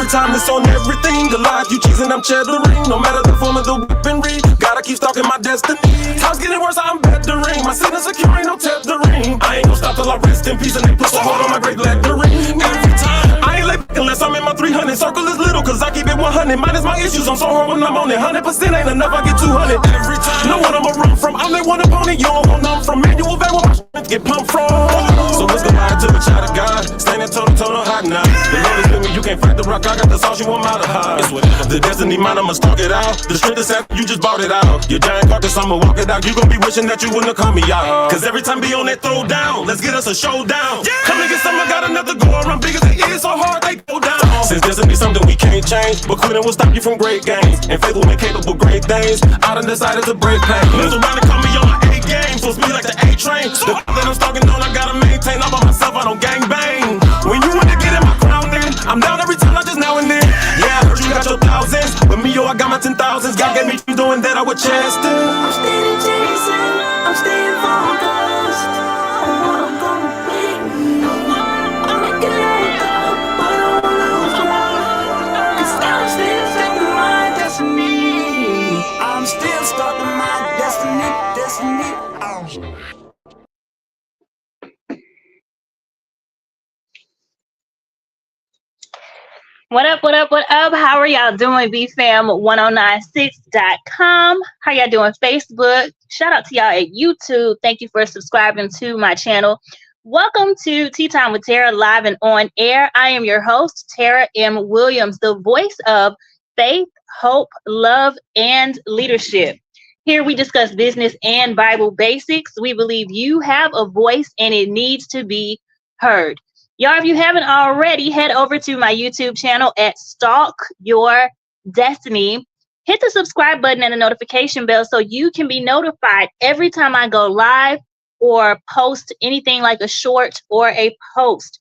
Every time it's on everything, the life you cheesing, I'm cheddaring. No matter the form of the weaponry, gotta keep stalking my destiny. Time's getting worse, I'm bettering. My sin is secure, ain't no tethering. I ain't gon' stop till I rest in peace and they put so hard on my great lettering. Every time, I ain't late unless I'm in my 300. Circle is little, cause I keep it 100. Minus my issues, I'm so hard when I'm on it. 100% ain't enough, I get 200. Every time, know what I'ma run from. I'm that one opponent, you don't want none from. Manual van where my shit get pumped from. So let's go back to the child of God. Standing toe to toe, no hot now. The Lord is with me, you can't fight the rock. I got the sauce, you want out of high. The destiny mine, I'ma stalk it out. The strength is set, you just bought it out. Your giant carcass, I'ma walk it out. You gon' be wishing that you wouldn't have called me out. Cause every time be on that throw down, let's get us a showdown. Come and get some, I got another go around. Big as it is, so hard they go down. Since destiny something we can't change, but quitting will stop you from great gains. And faith will make capable great things. I done decided to break pain. Lives around and call me on my A game. Full speed like the A train. The that I'm stalking on, I gotta maintain. All by myself, I don't gang bang. When you want to get in my crown, then I'm down every time, not just now and then. Yeah, I heard you got your thousands, but me, yo, I got my 10,000s. God gave me you doing that, I would chest it. I'm steady chasing, I'm staying focused on what I'm gonna be. I'm making it up, but I don't lose hope. 'Cause I'm still starting my destiny. I'm still starting my destiny. What up, what up, what up? How are y'all doing? BFam1096.com. How y'all doing? Facebook. Shout out to y'all at YouTube. Thank you for subscribing to my channel. Welcome to Tea Time with Tarah, live and on air. I am your host, Tarah M. Williams, the voice of faith, hope, love, and leadership. Here we discuss business and Bible basics. We believe you have a voice and it needs to be heard. Y'all, if you haven't already, head over to my YouTube channel at Stalk Your Destiny. Hit the subscribe button and the notification bell so you can be notified every time I go live or post anything like a short or a post.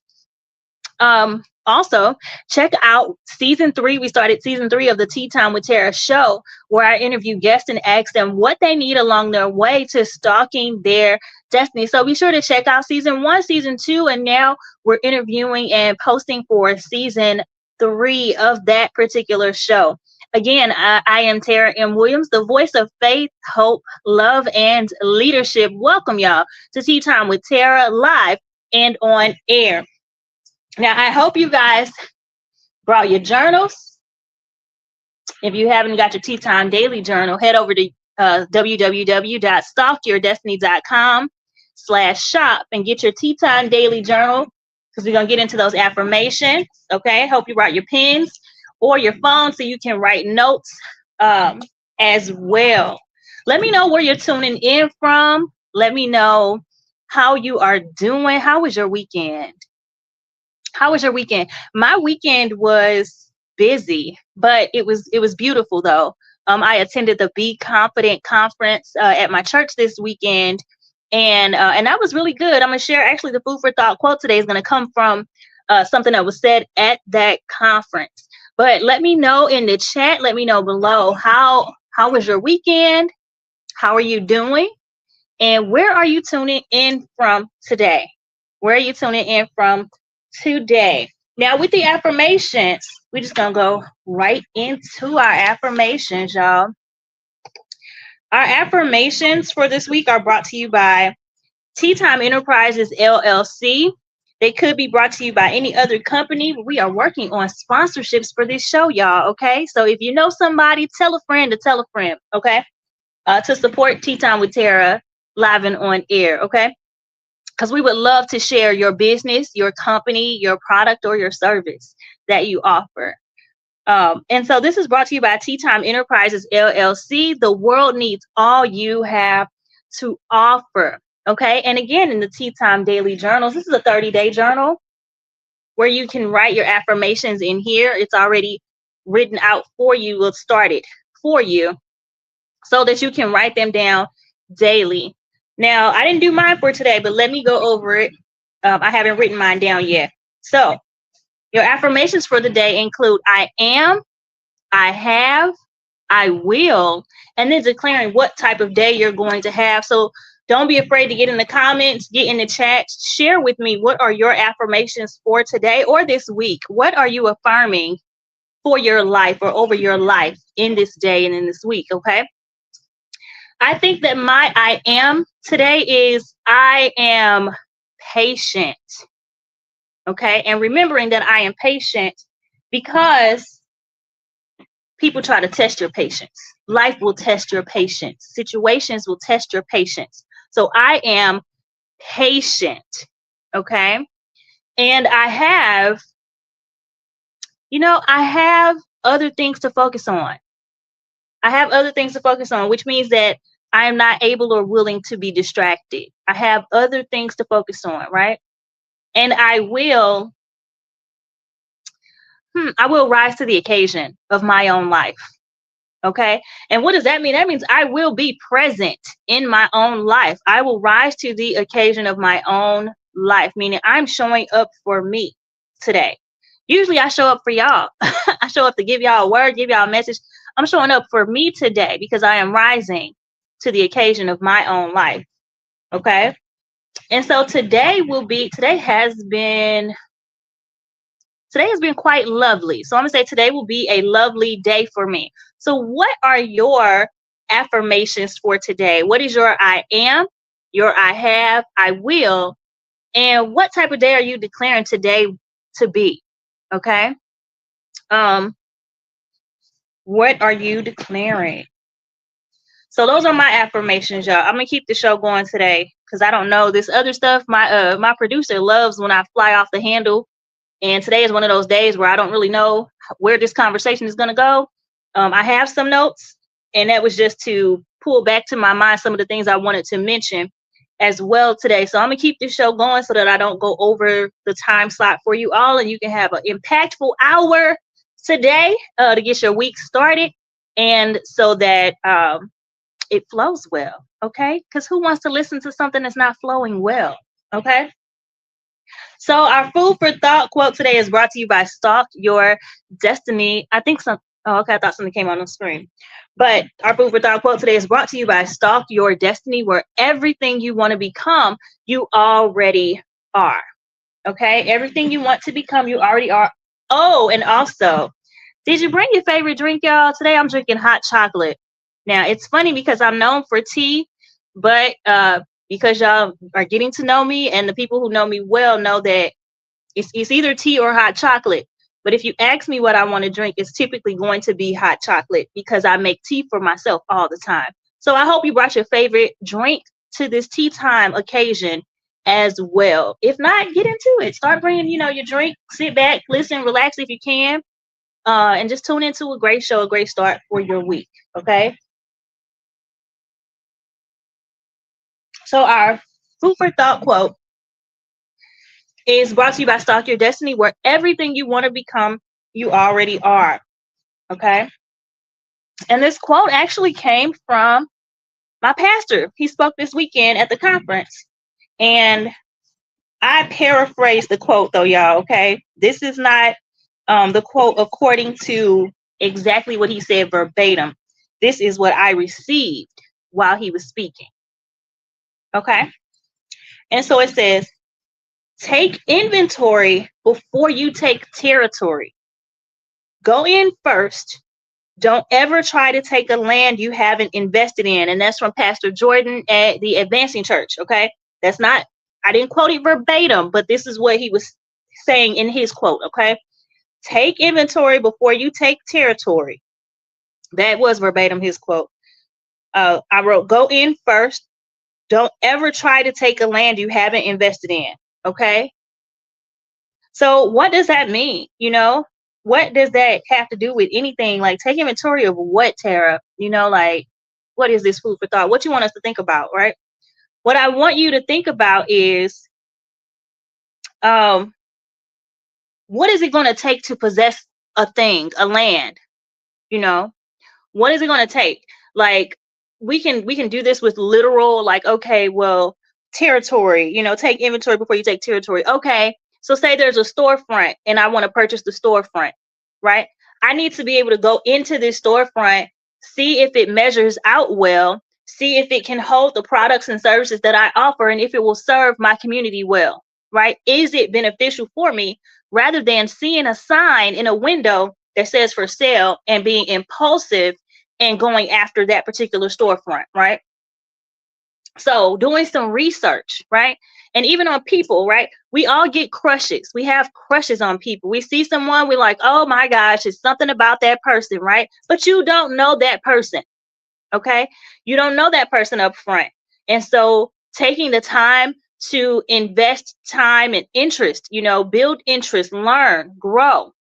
Also, check out season 3. We started season 3 of the Tea Time with Tarah show, where I interview guests and ask them what they need along their way to stalking their destiny. So be sure to check out season 1, season 2, and now we're interviewing and posting for season 3 of that particular show. Again, I am Tarah M. Williams, the voice of faith, hope, love, and leadership. Welcome, y'all, to Tea Time with Tarah, live and on air. Now, I hope you guys brought your journals. If you haven't got your Tea Time Daily Journal, head over to www.stalkyourdestiny.com/shop and get your Tea Time Daily Journal, because we're going to get into those affirmations. Okay, hope you brought your pens or your phone so you can write notes as well. Let me know where you're tuning in from. Let me know how you are doing. How was your weekend? How was your weekend? My weekend was busy, but it was beautiful though. I attended the Be Confident conference at my church this weekend, and that was really good. I'm gonna share actually the food for thought quote today is gonna come from something that was said at that conference. But let me know in the chat. Let me know below how was your weekend? How are you doing? And where are you tuning in from today? Where are you tuning in from today? Now, with the affirmations, we're just gonna go right into our affirmations, y'all. Our affirmations for this week are brought to you by Tea Time Enterprises LLC. They could be brought to you by any other company, but we are working on sponsorships for this show, y'all. Okay, so if you know somebody, tell a friend to tell a friend. Okay, to support Tea Time with Tarah live and on air. Okay. Because we would love to share your business, your company, your product, or your service that you offer. And so this is brought to you by Tea Time Enterprises, LLC. The world needs all you have to offer. Okay. And again, in the Tea Time Daily Journals, this is a 30-day journal where you can write your affirmations in here. It's already written out for you. We'll start it for you so that you can write them down daily. Now, I didn't do mine for today, but let me go over it. I haven't written mine down yet. So your affirmations for the day include I am, I have, I will, and then declaring what type of day you're going to have. So don't be afraid to get in the comments, get in the chat, share with me what are your affirmations for today or this week. What are you affirming for your life or over your life in this day and in this week. Okay. I think that my I am today is I am patient. Okay. And remembering that I am patient because people try to test your patience. Life will test your patience. Situations will test your patience. So I am patient. Okay. And I have, I have other things to focus on. I have other things to focus on, which means that I am not able or willing to be distracted. I have other things to focus on, right? And I will rise to the occasion of my own life. Okay. And what does that mean? That means I will be present in my own life. I will rise to the occasion of my own life, meaning I'm showing up for me today. Usually I show up for y'all. I show up to give y'all a word, give y'all a message. I'm showing up for me today because I am rising to the occasion of my own life. Okay. And so today has been quite lovely. So I'm going to say today will be a lovely day for me. So what are your affirmations for today? What is your I am, your I have, I will, and what type of day are you declaring today to be? Okay. What are you declaring? So those are my affirmations, y'all. I'm going to keep the show going today because I don't know this other stuff. My producer loves when I fly off the handle. And today is one of those days where I don't really know where this conversation is going to go. I have some notes, and that was just to pull back to my mind some of the things I wanted to mention as well today. So I'm going to keep this show going so that I don't go over the time slot for you all, and you can have an impactful hour today to get your week started, and so that it flows well, okay? Because who wants to listen to something that's not flowing well, okay? So our food for thought quote today is brought to you by Stalk Your Destiny. I thought something came on the screen. But our food for thought quote today is brought to you by Stalk Your Destiny, where everything you want to become, you already are. Okay? Everything you want to become, you already are. Oh, and also, did you bring your favorite drink, y'all? Today I'm drinking hot chocolate. Now, it's funny because I'm known for tea, but because y'all are getting to know me and the people who know me well know that it's either tea or hot chocolate. But if you ask me what I want to drink, it's typically going to be hot chocolate because I make tea for myself all the time. So I hope you brought your favorite drink to this tea time occasion as well. If not, get into it. Start bringing, your drink, sit back, listen, relax if you can, and just tune into a great show, a great start for your week. Okay. So our food for thought quote is brought to you by Stalk Your Destiny, where everything you want to become, you already are. Okay. And this quote actually came from my pastor. He spoke this weekend at the conference. And I paraphrased the quote though, y'all. Okay. This is not the quote according to exactly what he said verbatim. This is what I received while he was speaking. Okay. And so it says, take inventory before you take territory. Go in first. Don't ever try to take a land you haven't invested in. And that's from Pastor Jordan at the Advancing Church. Okay. I didn't quote it verbatim, but this is what he was saying in his quote. Okay. Take inventory before you take territory. That was verbatim his quote. I wrote, go in first. Don't ever try to take a land you haven't invested in. Okay. So what does that mean? What does that have to do with anything? Like, take inventory of what, Tarah? Like, what is this food for thought? What you want us to think about, right? What I want you to think about is, what is it going to take to possess a thing, a land? What is it going to take? Like, we can do this with literal, like, okay, well, territory, take inventory before you take territory. Okay. So say there's a storefront and I want to purchase the storefront, right? I need to be able to go into this storefront, see if it measures out well, see if it can hold the products and services that I offer, and if it will serve my community well, right? Is it beneficial for me, rather than seeing a sign in a window that says for sale and being impulsive and going after that particular storefront, right? So doing some research, right? And even on people, right? We all get crushes. We have crushes on people. We see someone, we're like, oh my gosh, it's something about that person, right? But you don't know that person, okay? You don't know that person up front. And so taking the time to invest time and interest, build interest, learn, grow,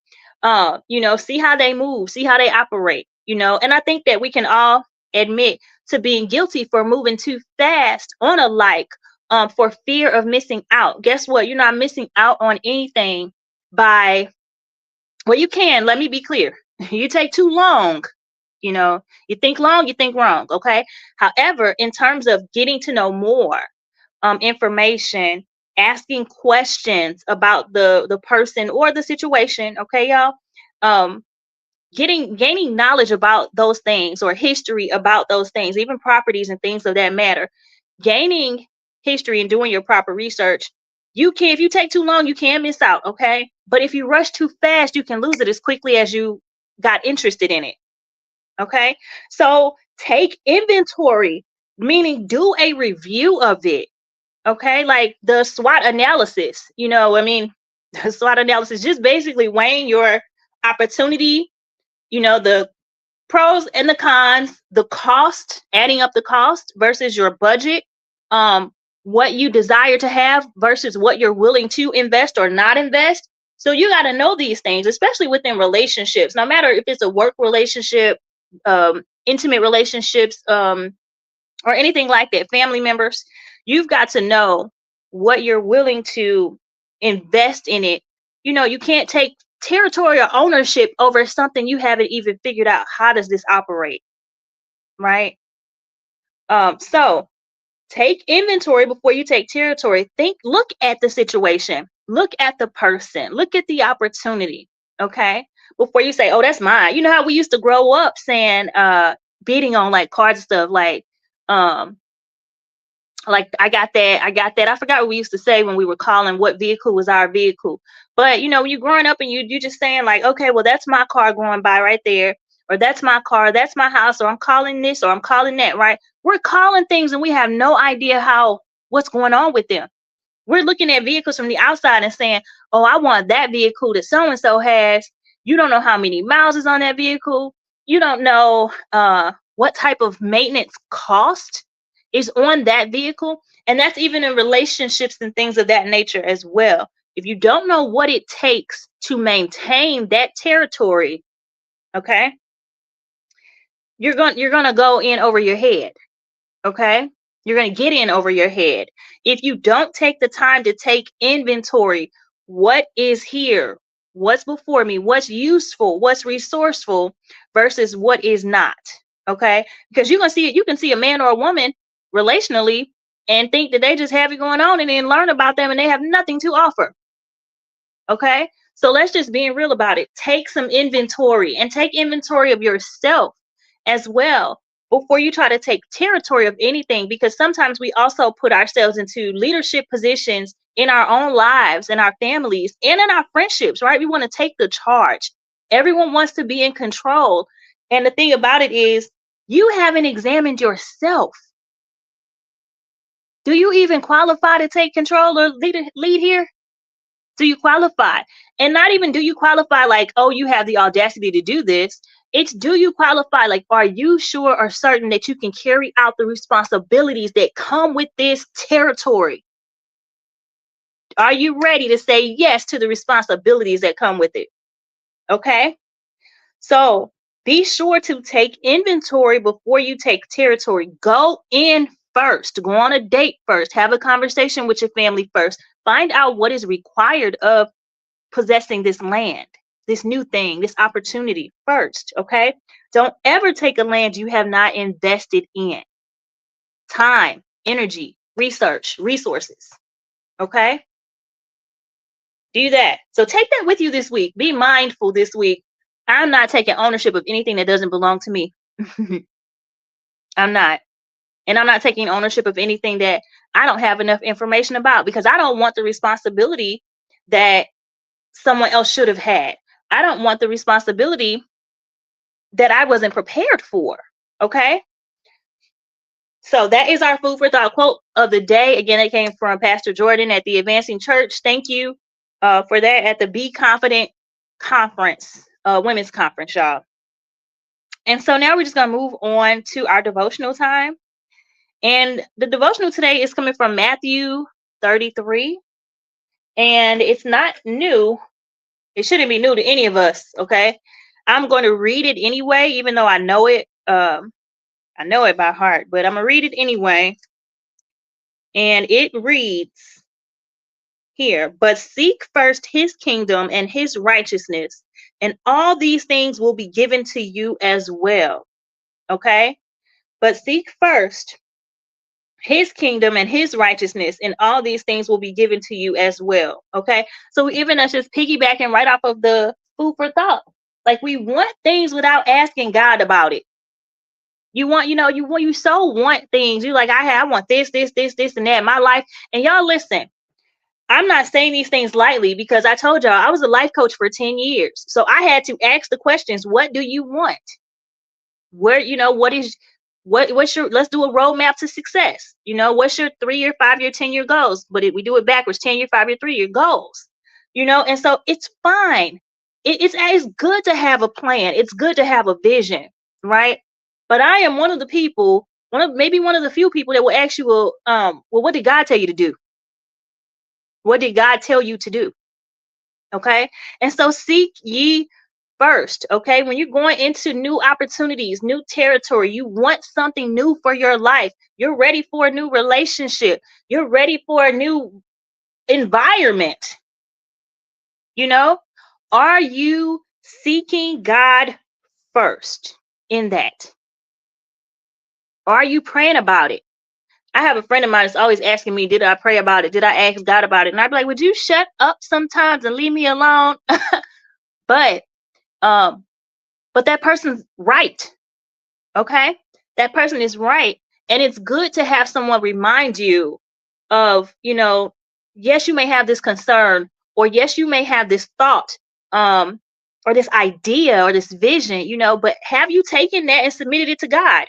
see how they move, see how they operate, and I think that we can all admit to being guilty for moving too fast on a for fear of missing out. Guess what? You're not missing out on anything by, well, you can, let me be clear. You take too long, you think long, you think wrong, okay? However, in terms of getting to know more information, asking questions about the person or the situation, okay, y'all, gaining knowledge about those things or history about those things, even properties and things of that matter, gaining history and doing your proper research, if you take too long, you can miss out, okay? But if you rush too fast, you can lose it as quickly as you got interested in it, okay? So take inventory, meaning do a review of it, okay? Like the SWOT analysis, the SWOT analysis, just basically weighing your opportunity, the pros and the cons, the cost, adding up the cost versus your budget, what you desire to have versus what you're willing to invest or not invest. So you got to know these things, especially within relationships, no matter if it's a work relationship, intimate relationships, or anything like that, family members. You've got to know what you're willing to invest in it. You can't take territorial ownership over something you haven't even figured out. How does this operate? Right? So take inventory before you take territory. Look at the situation, look at the person, look at the opportunity, okay? Before you say, oh, that's mine. You know how we used to grow up saying, bidding on like cards and stuff, like I got that. I forgot what we used to say when we were calling what vehicle was our vehicle. But when you're growing up and you just saying like, okay, well, that's my car going by right there, or that's my car, that's my house, or I'm calling this, or I'm calling that, right? We're calling things and we have no idea what's going on with them. We're looking at vehicles from the outside and saying, oh, I want that vehicle that so-and-so has. You don't know how many miles is on that vehicle. You don't know what type of maintenance cost is on that vehicle. And that's even in relationships and things of that nature as well. If you don't know what it takes to maintain that territory, okay, you're going to go in over your head, okay? You're going to get in over your head. If you don't take the time to take inventory, what is here, what's before me, what's useful, what's resourceful versus what is not, okay? Because you can see a man or a woman relationally and think that they just have it going on and then learn about them and they have nothing to offer, okay? So let's just be real about it. Take some inventory and take inventory of yourself as well before you try to take territory of anything, because sometimes we also put ourselves into leadership positions in our own lives, in our families, and in our friendships, right? We want to take the charge. Everyone wants to be in control. And the thing about it is, you haven't examined yourself. Do you even qualify to take control or lead here? Do you qualify? And not even do you qualify like, oh, you have the audacity to do this. It's, do you qualify? Like, are you sure or certain that you can carry out the responsibilities that come with this territory? Are you ready to say yes to the responsibilities that come with it? Okay. So be sure to take inventory before you take territory. Go in first. Go on a date first. Have a conversation with your family first. Find out what is required of possessing this land, this new thing, this opportunity first, okay? Don't ever take a land you have not invested in. Time, energy, research, resources, okay? Do that. So take that with you this week. Be mindful this week. I'm not taking ownership of anything that doesn't belong to me. I'm not. And I'm not taking ownership of anything that I don't have enough information about, because I don't want the responsibility that someone else should have had. I don't want the responsibility that I wasn't prepared for. Okay. So that is our food for thought quote of the day. Again, it came from Pastor Jordan at the Advancing Church. Thank you for that at the Be Confident conference, women's conference, y'all. And so now we're just going to move on to our devotional time. And the devotional today is coming from Matthew 33. And it's not new. It shouldn't be new to any of us. Okay. I'm going to read it anyway, even though I know it. I know it by heart, but I'm going to read it anyway. And it reads here, but seek first his kingdom and his righteousness, and all these things will be given to you as well. Okay? But seek first his kingdom and his righteousness, and all these things will be given to you as well. Okay? So even us just piggybacking right off of the food for thought. Like, we want things without asking God about it. You want, you so want things. You like, I want this, and that in my life. And y'all listen, I'm not saying these things lightly, because I told y'all I was a life coach for 10 years. So I had to ask the questions, what do you want? What's your, let's do a roadmap to success. What's your 3-year, 5-year, 10-year goals? But we do it backwards, 10-year, 5-year, 3-year goals. And so it's fine. It's good to have a plan. It's good to have a vision, right? But I am one of the people, maybe one of the few people that will ask you, well, what did God tell you to do? What did God tell you to do? Okay. And so seek ye first. Okay. When you're going into new opportunities, new territory, you want something new for your life. You're ready for a new relationship. You're ready for a new environment. Are you seeking God first in that? Are you praying about it? I have a friend of mine that's always asking me, did I pray about it? Did I ask God about it? And I'd be like, would you shut up sometimes and leave me alone? But that person's right. Okay? That person is right. And it's good to have someone remind you of, yes, you may have this concern, or yes, you may have this thought, or this idea or this vision, but have you taken that and submitted it to God?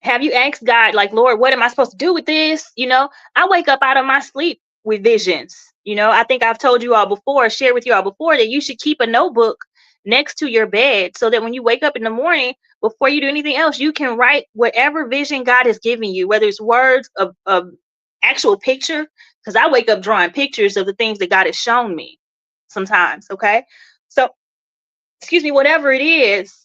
Have you asked God, like, Lord, what am I supposed to do with this? I wake up out of my sleep with visions. I think I've told you all before, shared with you all before, that you should keep a notebook next to your bed, so that when you wake up in the morning, before you do anything else, you can write whatever vision God has given you, whether it's words of actual picture, because I wake up drawing pictures of the things that God has shown me sometimes. Okay. So, excuse me, whatever it is,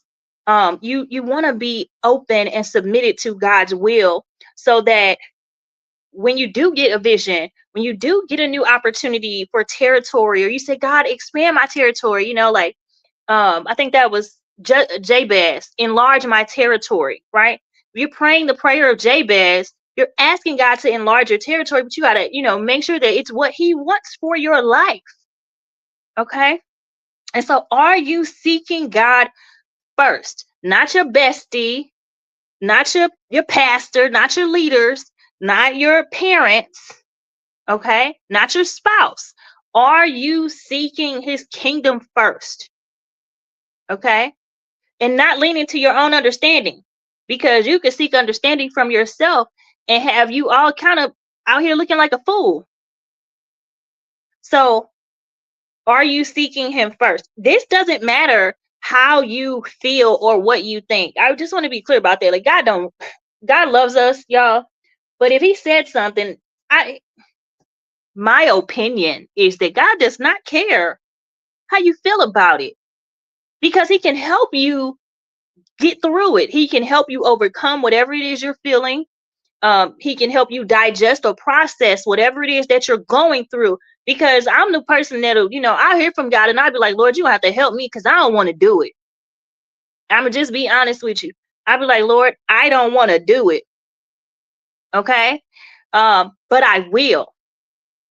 you want to be open and submitted to God's will, so that when you do get a vision, when you do get a new opportunity for territory, or you say, God, expand my territory, I think that was Jabez, enlarge my territory, right? You're praying the prayer of Jabez. You're asking God to enlarge your territory, but you got to, make sure that it's what he wants for your life. Okay. And so are you seeking God first? Not your bestie, not your pastor, not your leaders, not your parents, okay? Not your spouse. Are you seeking his kingdom first? Okay? And not leaning to your own understanding, because you can seek understanding from yourself and have you all kind of out here looking like a fool. So, are you seeking him first? This doesn't matter how you feel or what you think. I just want to be clear about that. Like, God loves us, y'all. But if he said something, my opinion is that God does not care how you feel about it, because he can help you get through it. He can help you overcome whatever it is you're feeling. He can help you digest or process whatever it is that you're going through. Because I'm the person that'll, I hear from God and I'll be like, Lord, you have to help me, because I don't want to do it. I'm going to just be honest with you. I'll be like, Lord, I don't want to do it. Okay. But I will.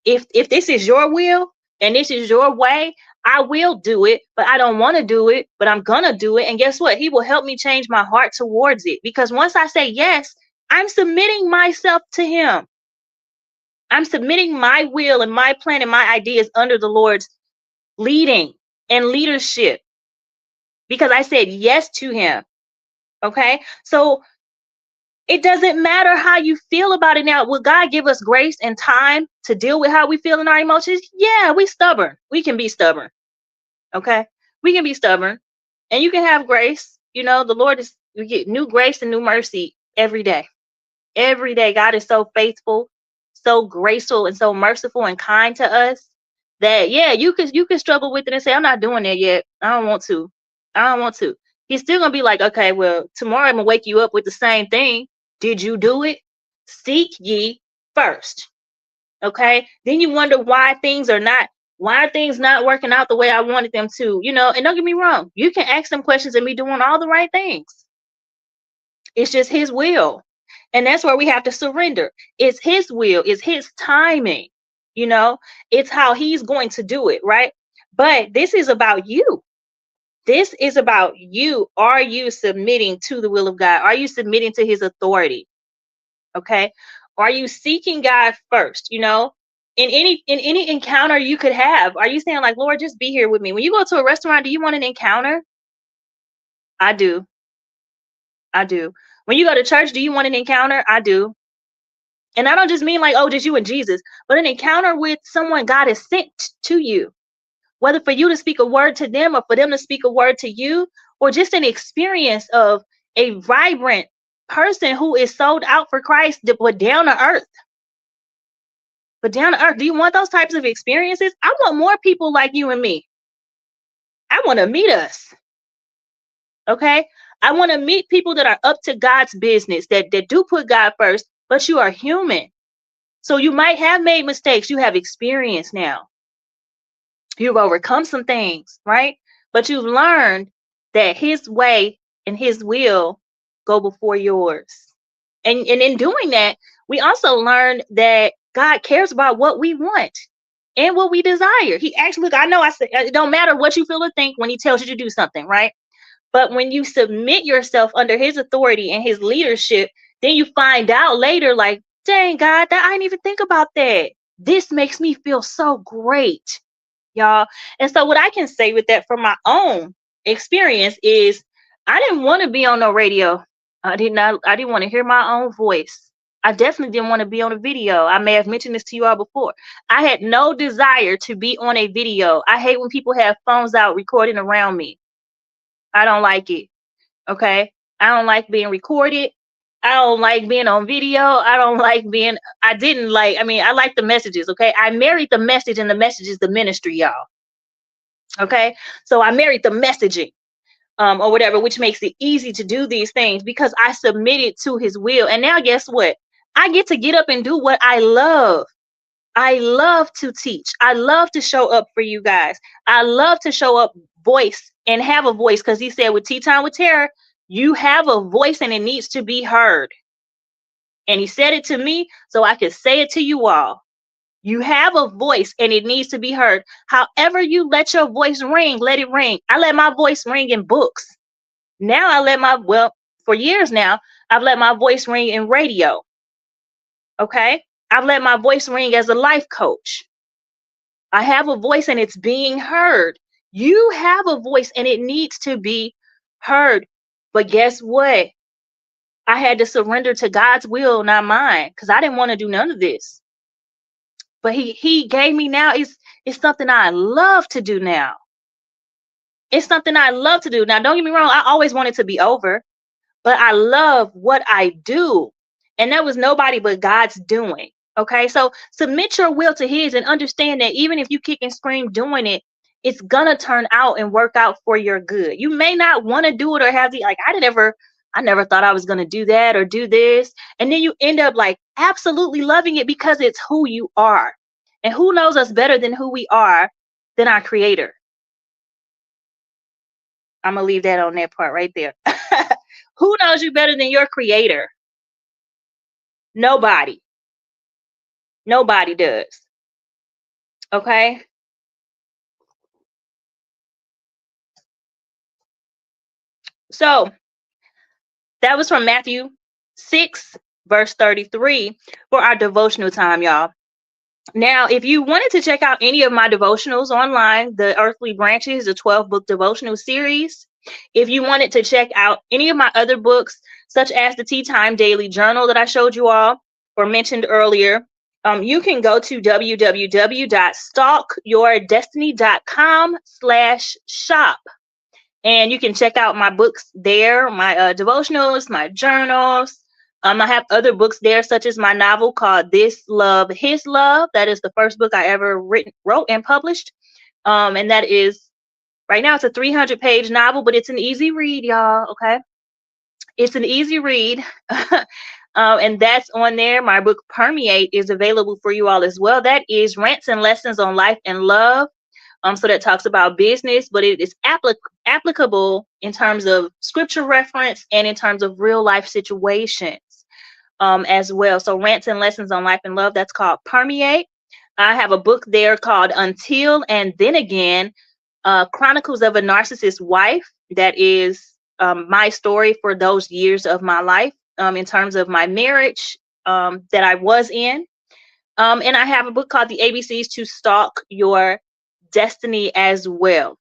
If this is your will and this is your way, I will do it, but I don't want to do it, but I'm going to do it. And guess what? He will help me change my heart towards it. Because once I say yes, I'm submitting myself to him. I'm submitting my will and my plan and my ideas under the Lord's leading and leadership because I said yes to him. Okay. So it doesn't matter how you feel about it now. Will God give us grace and time to deal with how we feel in our emotions? Yeah, we stubborn. We can be stubborn. Okay. We can be stubborn and you can have grace. You know, the Lord is, we get new grace and new mercy every day. Every day, God is so faithful, so graceful, and so merciful and kind to us that yeah, you could struggle with it and say, I'm not doing that yet. I don't want to. I don't want to. He's still gonna be like, okay, well, tomorrow I'm gonna wake you up with the same thing. Did you do it? Seek ye first. Okay. Then you wonder why are things not working out the way I wanted them to, you know, and don't get me wrong, you can ask them questions and be doing all the right things. It's just his will. And that's where we have to surrender. It's his will, it's his timing, you know, it's how he's going to do it, right? But this is about you. This is about you. Are you submitting to the will of God? Are you submitting to his authority? Okay. Are you seeking God first? You know, in any encounter you could have, are you saying like, Lord, just be here with me? When you go to a restaurant, do you want an encounter? I do. I do. When you go to church, do you want an encounter? I do. And I don't just mean like, oh, just you and Jesus, but an encounter with someone God has sent to you, whether for you to speak a word to them or for them to speak a word to you, or just an experience of a vibrant person who is sold out for Christ, but down to earth. But down to earth, do you want those types of experiences? I want more people like you and me. I want to meet us. Okay. I want to meet people that are up to God's business, that do put God first, but you are human. So you might have made mistakes. You have experience now. You've overcome some things, right? But you've learned that his way and his will go before yours. And in doing that, we also learn that God cares about what we want and what we desire. He actually, look, I know I said it don't matter what you feel or think when he tells you to do something, right? But when you submit yourself under his authority and his leadership, then you find out later, like, dang, God, that I didn't even think about that. This makes me feel so great, y'all. And so, what I can say with that from my own experience is I didn't want to be on no radio. I didn't want to hear my own voice. I definitely didn't want to be on a video. I may have mentioned this to you all before. I had no desire to be on a video. I hate when people have phones out recording around me. I don't like it. Okay. I don't like being recorded. I don't like being on video. I like the messages. Okay. I married the message and the message is the ministry, y'all. Okay. So I married the messaging, or whatever, which makes it easy to do these things because I submitted to his will. And now guess what? I get up and do what I love. I love to teach. I love to show up for you guys. I love to show up voice and have a voice because he said with Tea Time with Tarah, you have a voice and it needs to be heard. And he said it to me so I could say it to you all. You have a voice and it needs to be heard. However you let your voice ring, let it ring. I let my voice ring in books. Now for years now, I've let my voice ring in radio. Okay? I've let my voice ring as a life coach. I have a voice and it's being heard. You have a voice and it needs to be heard. But guess what? I had to surrender to God's will, not mine, because I didn't want to do none of this. But he gave me now. It's something I love to do now. It's something I love to do. Now, don't get me wrong, I always wanted to be over, but I love what I do. And that was nobody but God's doing. Okay, so submit your will to his and understand that even if you kick and scream doing it, it's gonna turn out and work out for your good. You may not want to do it or have I never thought I was gonna do that or do this. And then you end up like absolutely loving it because it's who you are. And who knows us better than who we are than our creator? I'm gonna leave that on that part right there. Who knows you better than your creator? Nobody. Nobody does. Okay. So that was from Matthew 6, verse 33 for our devotional time, y'all. Now, if you wanted to check out any of my devotionals online, the Earthly Branches, the 12-book devotional series, if you wanted to check out any of my other books, such as the Tea Time Daily Journal that I showed you all or mentioned earlier, you can go to www.stalkyourdestiny.com/shop. And you can check out my books there, my devotionals, my journals. I have other books there, such as my novel called This Love, His Love. That is the first book I ever wrote and published. And that is, right now, it's a 300-page novel, but it's an easy read, y'all. Okay. It's an easy read. And that's on there. My book Permeate is available for you all as well. That is rants and lessons on life and love. So that talks about business, but it is applicable in terms of scripture reference and in terms of real life situations as well. So rants and lessons on life and love, that's called Permeate. I have a book there called Until and Then Again, Chronicles of a Narcissist Wife. That is my story for those years of my life in terms of my marriage that I was in. And I have a book called The ABCs to Stalk Your Destiny as well.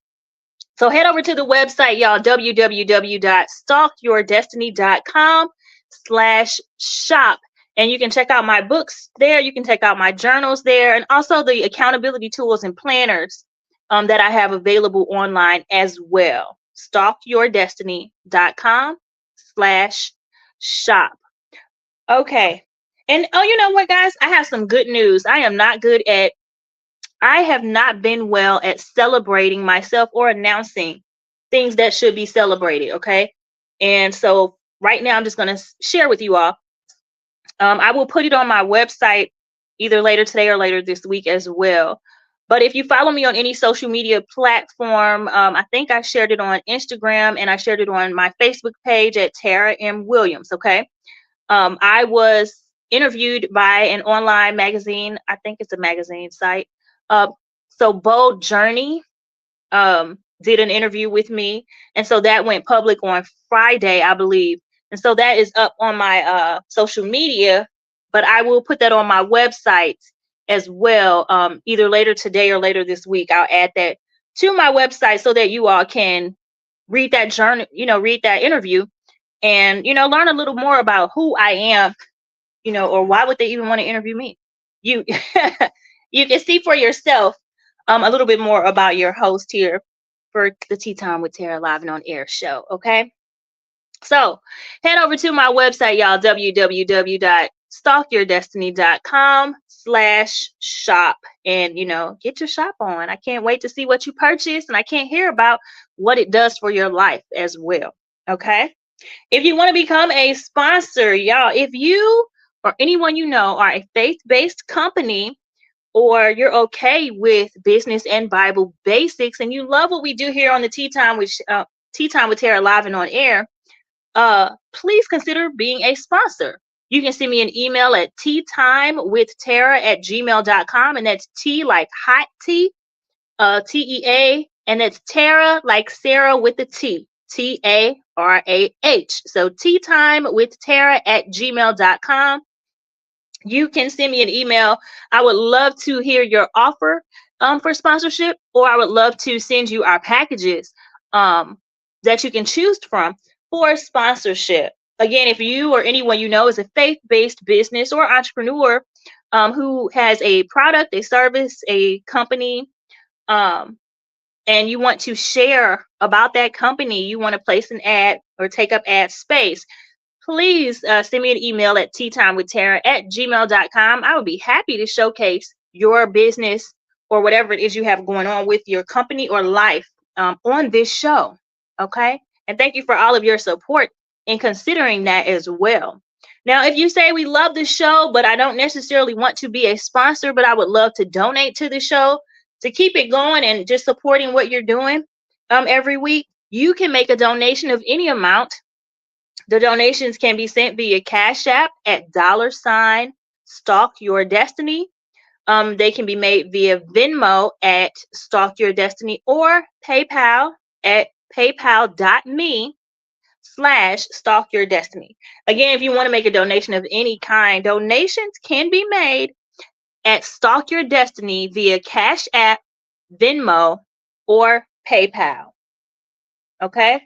So head over to the website, y'all, www.stalkyourdestiny.com/shop. And you can check out my books there. You can check out my journals there, and also the accountability tools and planners that I have available online as well. Stalkyourdestiny.com/shop. Okay. And oh, you know what, guys? I have some good news. I have not been well at celebrating myself or announcing things that should be celebrated. Okay. And so right now, I'm just going to share with you all. I will put it on my website either later today or later this week as well. But if you follow me on any social media platform, I think I shared it on Instagram and I shared it on my Facebook page at Tarah M. Williams. Okay. I was interviewed by an online magazine. I think it's a magazine site. So Bold Journey did an interview with me. And so that went public on Friday, I believe. And so that is up on my social media, but I will put that on my website as well, either later today or later this week. I'll add that to my website so that you all can read that journal, read that interview and, learn a little more about who I am, or why would they even want to interview me? You you can see for yourself a little bit more about your host here for the Tea Time with Tarah Live and On Air show. Okay. So head over to my website, y'all, www.stalkyourdestiny.com/shop and, get your shop on. I can't wait to see what you purchase and I can't hear about what it does for your life as well. Okay. If you want to become a sponsor, y'all, if you or anyone you know are a faith-based company, or you're okay with business and Bible basics, and you love what we do here on the Tea Time with Tarah Live and On Air, please consider being a sponsor. You can send me an email at teatimewithtara@gmail.com, and that's T like hot tea, TEA, and that's Tara like Sarah with the T, TARAH. So teatimewithtara@gmail.com. You can send me an email. I would love to hear your offer for sponsorship, or I would love to send you our packages that you can choose from for sponsorship. Again, if you or anyone you know is a faith-based business or entrepreneur who has a product, a service, a company, and you want to share about that company, you want to place an ad or take up ad space, please send me an email at teatimewithtara@gmail.com. I would be happy to showcase your business or whatever it is you have going on with your company or life on this show. Okay. And thank you for all of your support in considering that as well. Now, if you say we love the show, but I don't necessarily want to be a sponsor, but I would love to donate to the show to keep it going and just supporting what you're doing every week, you can make a donation of any amount. The donations can be sent via Cash App at $StalkYourDestiny. They can be made via Venmo at StalkYourDestiny or PayPal at paypal.me/StalkYourDestiny. Again, if you want to make a donation of any kind, donations can be made at Stalk Your Destiny via Cash App, Venmo, or PayPal. Okay?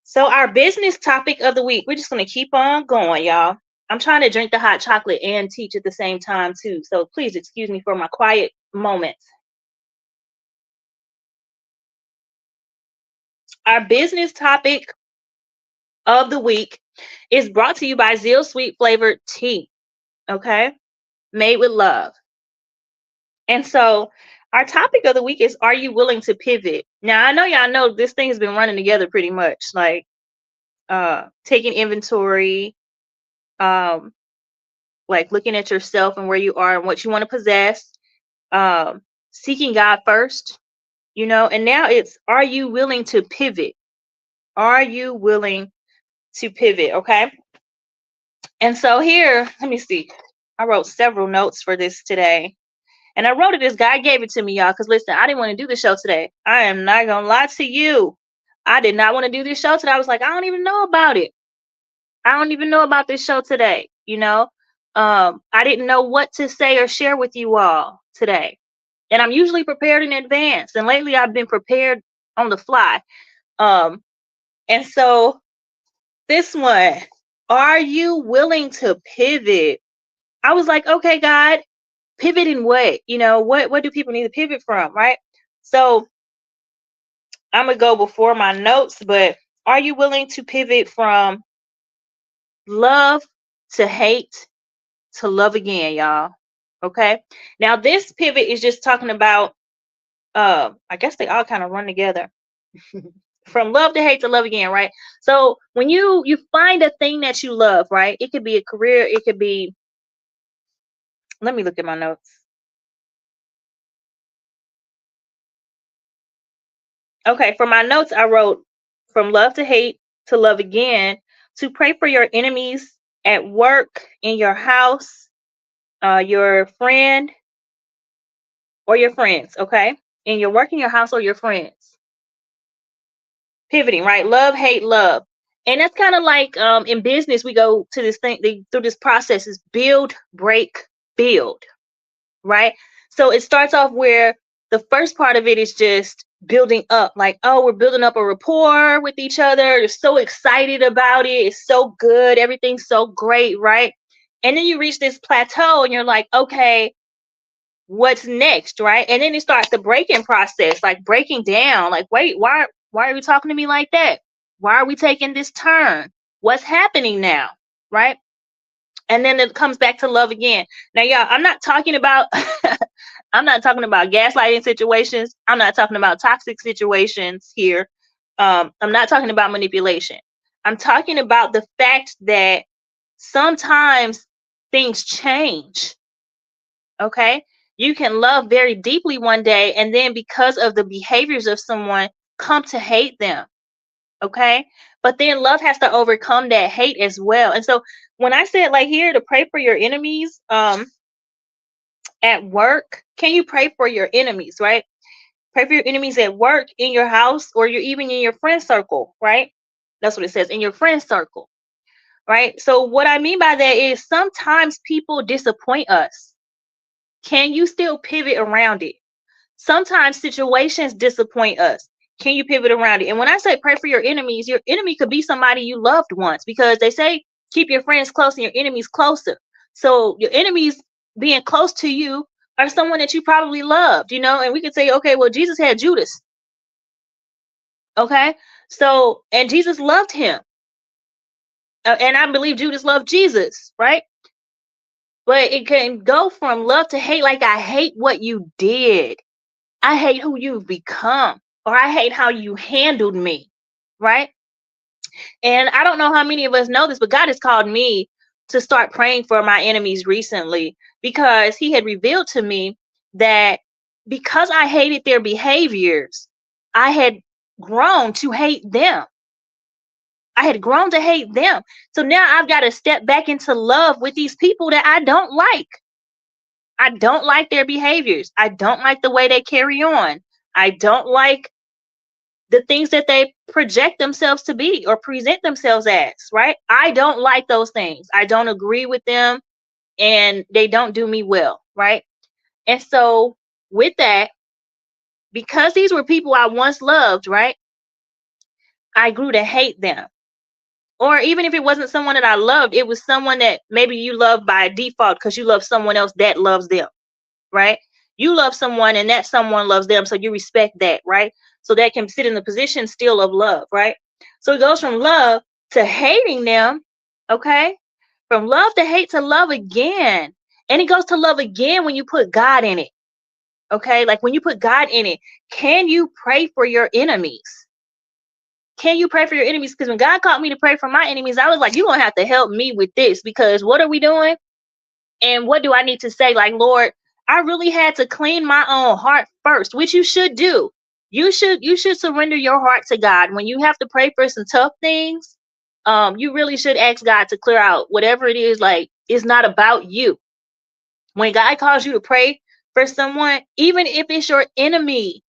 So our business topic of the week, we're just going to keep on going, y'all. I'm trying to drink the hot chocolate and teach at the same time, too. So please excuse me for my quiet moments. Our business topic of the week is brought to you by Zeal Sweet Flavored Tea, okay? Made with love. And so our topic of the week is, are you willing to pivot? Now, I know y'all know this thing has been running together pretty much, like taking inventory, like looking at yourself and where you are and what you want to possess, seeking God first, and now it's, are you willing to pivot? Are you willing to pivot? Okay. And so here, let me see. I wrote several notes for this today. And I wrote it as God gave it to me, y'all, because listen, I didn't want to do the show today. I am not going to lie to you. I did not want to do this show today. I was like, I don't even know about it. I don't even know about this show today. I didn't know what to say or share with you all today. And I'm usually prepared in advance. And lately I've been prepared on the fly. And so this one, are you willing to pivot? I was like, okay, God, pivot in what? What do people need to pivot from, right? So I'm going to go before my notes, but are you willing to pivot from love to hate to love again, y'all? Okay. Now this pivot is just talking about, I guess they all kind of run together. From love to hate to love again, right? So when you find a thing that you love, right? It could be a career, it could be, let me look at my notes. Okay, for my notes, I wrote from love to hate to love again, to pray for your enemies at work, in your house, your friend, or your friends, okay? In your work, in your house, or your friends. Pivoting, right? Love, hate, love. And that's kind of like in business, we go to this thing, through this process is build, break, build, right? So it starts off where the first part of it is just building up, like, oh, we're building up a rapport with each other. You're so excited about it. It's so good. Everything's so great, right? And then you reach this plateau and you're like, okay, what's next, right? And then it starts the breaking process, like breaking down, like, wait, why are you talking to me like that? Why are we taking this turn? What's happening now, right? And then it comes back to love again. Now, y'all, I'm not talking about I'm not talking about gaslighting situations. I'm not talking about toxic situations here. I'm not talking about manipulation. I'm talking about the fact that sometimes things change. Okay? You can love very deeply one day, and then because of the behaviors of someone, come to hate them. Okay? But then love has to overcome that hate as well. And so when I said, like, here to pray for your enemies, at work, can you pray for your enemies, right? Pray for your enemies at work, in your house, or you're even in your friend circle, right? That's what it says, in your friend circle, right? So what I mean by that is sometimes people disappoint us. Can you still pivot around it? Sometimes situations disappoint us. Can you pivot around it? And when I say pray for your enemy could be somebody you loved once, because they say keep your friends close and your enemies closer. So your enemies being close to you are someone that you probably loved, and we could say, okay, well, Jesus had Judas. Okay. So, and Jesus loved him. And I believe Judas loved Jesus, right? But it can go from love to hate. Like, I hate what you did. I hate who you've become, or I hate how you handled me, right? And I don't know how many of us know this, but God has called me to start praying for my enemies recently, because he had revealed to me that because I hated their behaviors, I had grown to hate them. I had grown to hate them. So now I've got to step back into love with these people that I don't like. I don't like their behaviors. I don't like the way they carry on. I don't like the things that they project themselves to be or present themselves as, right? I don't like those things. I don't agree with them. and they don't do me well, right? And so with that, because these were people I once loved, right? I grew to hate them. Or even if it wasn't someone that I loved, it was someone that maybe you love by default because you love someone else that loves them, right? You love someone and that someone loves them, so you respect that, right? So that can sit in the position still of love, right? So it goes from love to hating them, okay? From love to hate to love again. And it goes to love again when you put God in it, okay? Like when you put God in it, can you pray for your enemies? Can you pray for your enemies? Because when God called me to pray for my enemies, I was like, you're going to have to help me with this, because what are we doing? And what do I need to say? Like, Lord, I really had to clean my own heart first, which you should do. You should surrender your heart to God. When you have to pray for some tough things, you really should ask God to clear out whatever it is. Like, it's not about you. When God calls you to pray for someone, even if it's your enemy,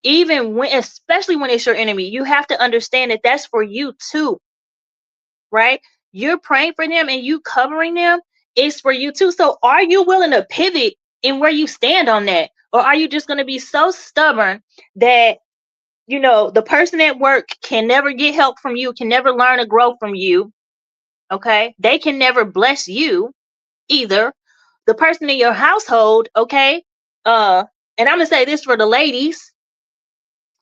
especially when it's your enemy, you have to understand that that's for you too, right? You're praying for them and you covering them is for you too. So are you willing to pivot in where you stand on that? Or are you just going to be so stubborn that, the person at work can never get help from you, can never learn or grow from you? Okay. They can never bless you either. The person in your household, okay. And I'm going to say this for the ladies.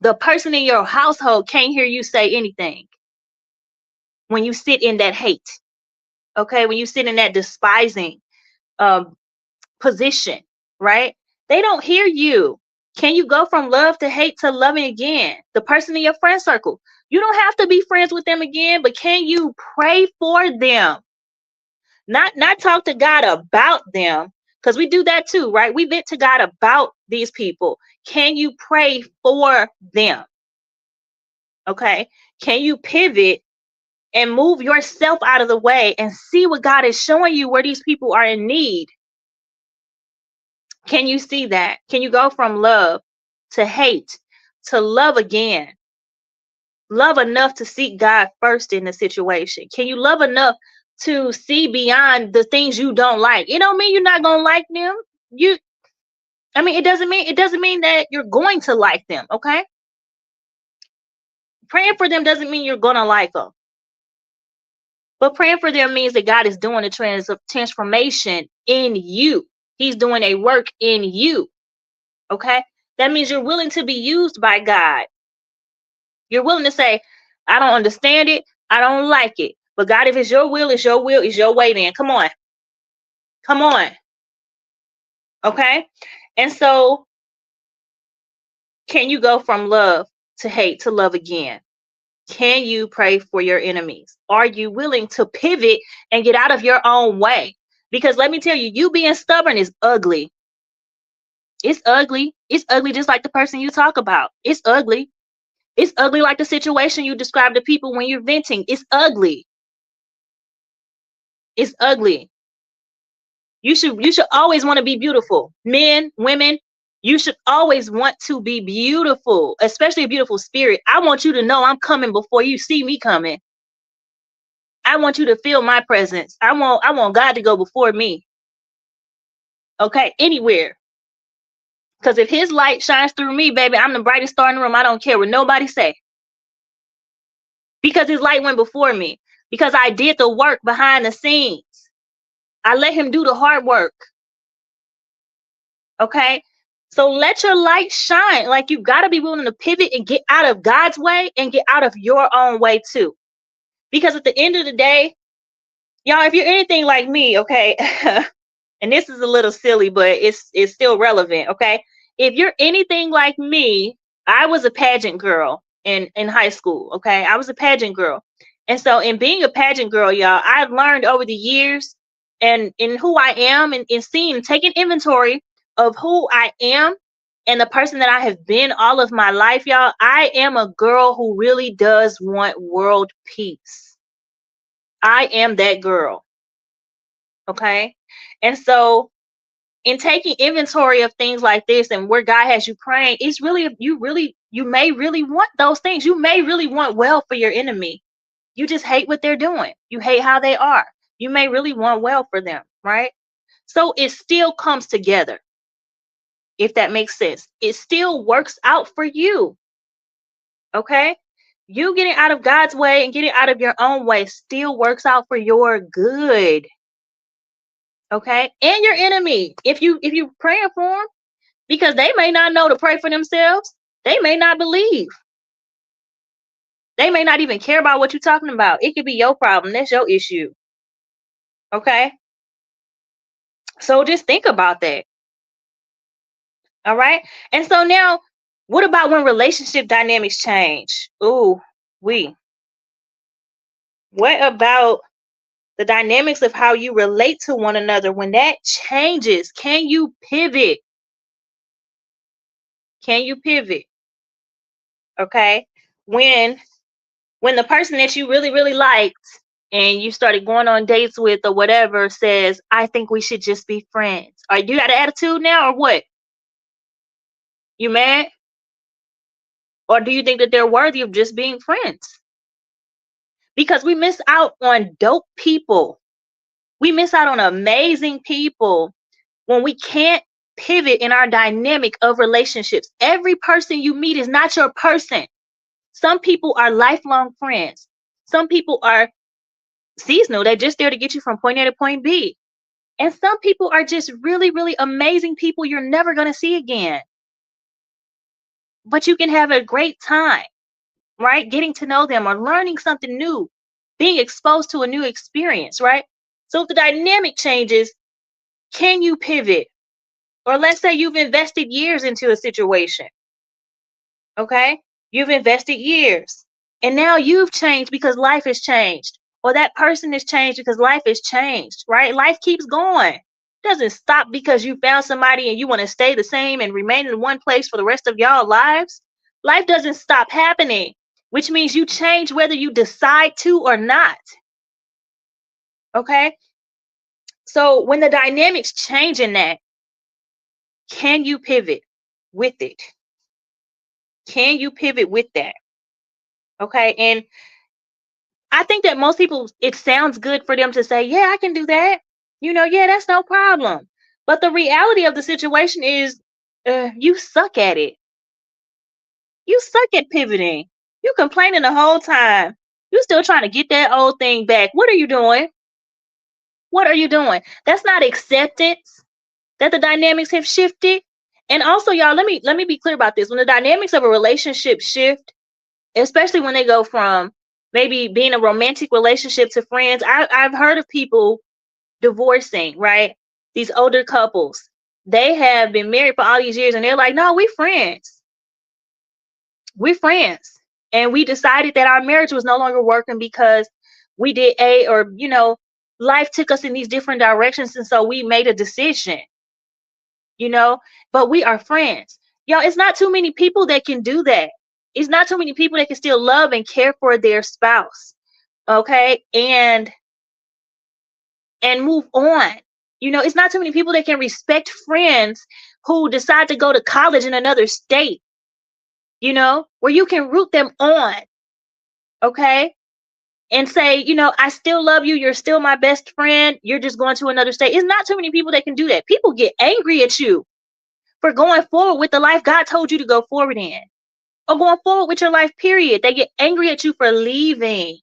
The person in your household can't hear you say anything when you sit in that hate. Okay, when you sit in that despising um, position, right? They don't hear you. Can you go from love to hate to loving again? The person in your friend circle, you don't have to be friends with them again, but can you pray for them? Not talk to God about them, because we do that too, right? We vent to God about these people. Can you pray for them? Okay, can you pivot and move yourself out of the way and see what God is showing you where these people are in need? Can you see that? Can you go from love to hate to love again? Love enough to seek God first in the situation. Can you love enough to see beyond the things you don't like? It don't mean you're not gonna like them. It doesn't mean that you're going to like them, okay? Praying for them doesn't mean you're gonna like them. But praying for them means that God is doing a transformation in you. He's doing a work in you. Okay? That means you're willing to be used by God. You're willing to say, I don't understand it. I don't like it. But God, if it's your will, it's your will, it's your way, then. Come on. Come on. Okay? And so, can you go from love to hate to love again? Can you pray for your enemies? Are you willing to pivot and get out of your own way? Because let me tell you, you being stubborn is ugly. It's ugly. It's ugly just like the person you talk about. It's ugly. It's ugly like the situation you describe to people when you're venting. It's ugly. It's ugly. You should always want to be beautiful. Men, women, you should always want to be beautiful, especially a beautiful spirit. I want you to know I'm coming before you see me coming. I want you to feel my presence. I want God to go before me. Okay, anywhere. Because if his light shines through me, baby, I'm the brightest star in the room. I don't care what nobody say. Because his light went before me. Because I did the work behind the scenes. I let him do the hard work. Okay? So let your light shine. Like, you got to be willing to pivot and get out of God's way and get out of your own way too. Because at the end of the day, y'all, if you're anything like me, okay, and this is a little silly, but it's still relevant, okay? If you're anything like me, I was a pageant girl in high school, okay? I was a pageant girl. And so in being a pageant girl, y'all, I've learned over the years and in who I am and seeing, taking inventory of who I am and the person that I have been all of my life, y'all. I am a girl who really does want world peace. I am that girl. Okay? And so in taking inventory of things like this and where God has you praying, it's really, you may really want those things. You may really want well for your enemy. You just hate what they're doing. You hate how they are. You may really want well for them, right? So it still comes together, if that makes sense. It still works out for you. Okay? You getting out of God's way and getting out of your own way still works out for your good. Okay? And your enemy. If you praying for them, because they may not know to pray for themselves. They may not believe. They may not even care about what you're talking about. It could be your problem. That's your issue. Okay? So just think about that. All right? And so now, what about when relationship dynamics change? Ooh, what about the dynamics of how you relate to one another when that changes? Can you pivot? Can you pivot? Okay? When the person that you really, really liked and you started going on dates with or whatever says, I think we should just be friends. Are you got an attitude now or what? You mad? Or do you think that they're worthy of just being friends? Because we miss out on dope people. We miss out on amazing people when we can't pivot in our dynamic of relationships. Every person you meet is not your person. Some people are lifelong friends. Some people are seasonal. They're just there to get you from point A to point B. And some people are just really, really amazing people you're never going to see again. But you can have a great time, right? Getting to know them or learning something new, being exposed to a new experience, right? So if the dynamic changes, can you pivot? Or let's say you've invested years into a situation, okay? You've invested years. And now you've changed because life has changed. Or that person has changed because life has changed, right? Life keeps going. It doesn't stop because you found somebody and you want to stay the same and remain in one place for the rest of y'all lives. Life doesn't stop happening, which means you change whether you decide to or not. Okay? So when the dynamics change in that, can you pivot with it? Can you pivot with that? Okay? And I think that most people, it sounds good for them to say, yeah, I can do that. Yeah, that's no problem. But the reality of the situation is you suck at it. You suck at pivoting. You complaining the whole time. You still trying to get that old thing back. What are you doing? What are you doing? That's not acceptance that the dynamics have shifted. And also, y'all, let me be clear about this. When the dynamics of a relationship shift, especially when they go from maybe being a romantic relationship to friends, I've heard of people divorcing, right? These older couples, they have been married for all these years and they're like, no, we're friends. We're friends. And we decided that our marriage was no longer working because we did life took us in these different directions. And so we made a decision, but we are friends. Y'all, it's not too many people that can do that. It's not too many people that can still love and care for their spouse. Okay. And move on. It's not too many people that can respect friends who decide to go to college in another state, where you can root them on. Okay. And say, I still love you. You're still my best friend. You're just going to another state. It's not too many people that can do that. People get angry at you for going forward with the life God told you to go forward in, or going forward with your life, period. They get angry at you for leaving.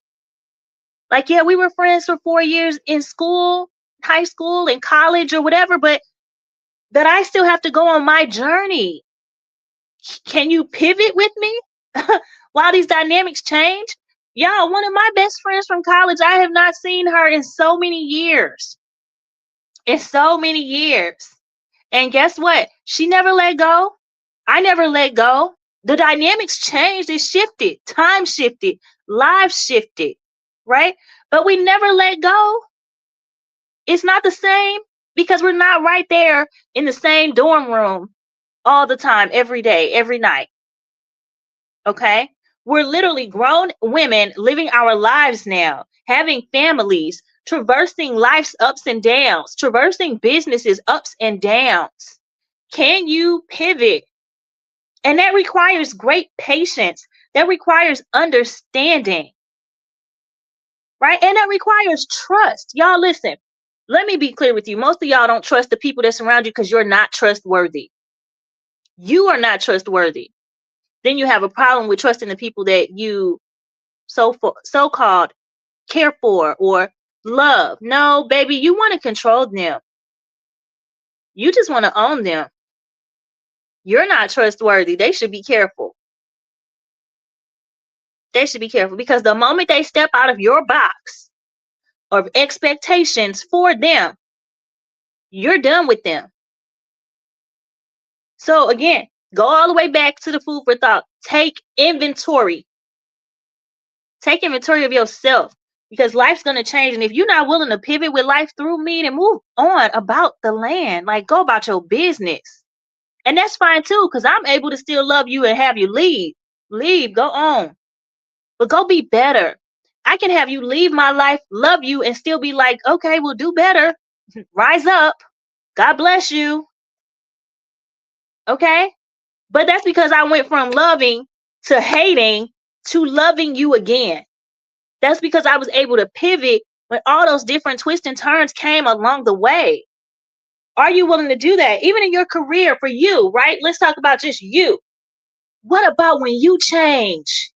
Like, yeah, we were friends for 4 years in school, high school, and college or whatever, but I still have to go on my journey. Can you pivot with me while these dynamics change? Y'all, one of my best friends from college, I have not seen her in so many years. In so many years. And guess what? She never let go. I never let go. The dynamics changed. It shifted. Time shifted. Lives shifted. Right? But we never let go. It's not the same because we're not right there in the same dorm room all the time, every day, every night. Okay? We're literally grown women living our lives now, having families, traversing life's ups and downs, traversing businesses ups and downs. Can you pivot? And that requires great patience. That requires understanding. Right? And that requires trust. Y'all listen. Let me be clear with you. Most of y'all don't trust the people that surround you because you're not trustworthy. You are not trustworthy. Then you have a problem with trusting the people that you so-called care for or love. No, baby, you want to control them. You just want to own them. You're not trustworthy. They should be careful. They should be careful because the moment they step out of your box of expectations for them, you're done with them. So again, go all the way back to the food for thought. Take inventory. Take inventory of yourself because life's going to change. And if you're not willing to pivot with life through me, then move on about the land. Like, go about your business. And that's fine too, because I'm able to still love you and have you leave. Leave, go on. But go be better. I can have you leave my life, love you, and still be like, okay, we'll do better. Rise up. God bless you. Okay? But that's because I went from loving to hating to loving you again. That's because I was able to pivot when all those different twists and turns came along the way. Are you willing to do that? Even in your career for you, right? Let's talk about just you. What about when you change?